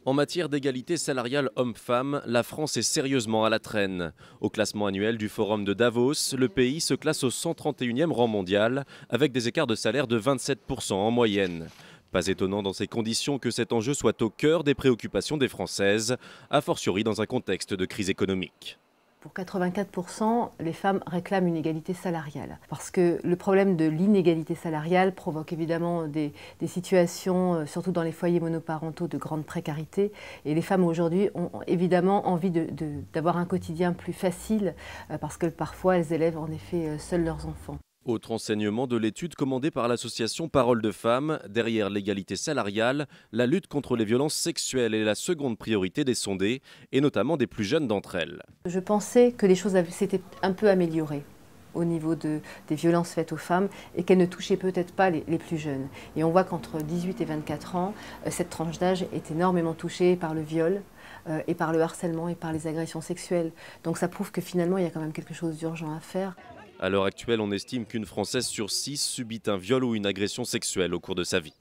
En matière d'égalité salariale homme-femme, la France est sérieusement à la traîne. Au classement annuel du Forum de Davos, le pays se classe au 131e rang mondial, avec des écarts de salaire de 27% en moyenne. Pas étonnant dans ces conditions que cet enjeu soit au cœur des préoccupations des Françaises, a fortiori dans un contexte de crise économique. Pour 84%, les femmes réclament une égalité salariale. Parce que le problème de l'inégalité salariale provoque évidemment des situations, surtout dans les foyers monoparentaux, de grande précarité. Et les femmes aujourd'hui ont évidemment envie d'avoir un quotidien plus facile, parce que parfois elles élèvent en effet seules leurs enfants. Autre enseignement de l'étude commandée par l'association Parole de Femmes, derrière l'égalité salariale, la lutte contre les violences sexuelles est la seconde priorité des sondés, et notamment des plus jeunes d'entre elles. Je pensais que les choses s'étaient un peu améliorées au niveau des violences faites aux femmes et qu'elles ne touchaient peut-être pas les plus jeunes. Et on voit qu'entre 18 et 24 ans, cette tranche d'âge est énormément touchée par le viol et par le harcèlement et par les agressions sexuelles. Donc ça prouve que finalement il y a quand même quelque chose d'urgent à faire. À l'heure actuelle, on estime qu'une Française sur 6 subit un viol ou une agression sexuelle au cours de sa vie.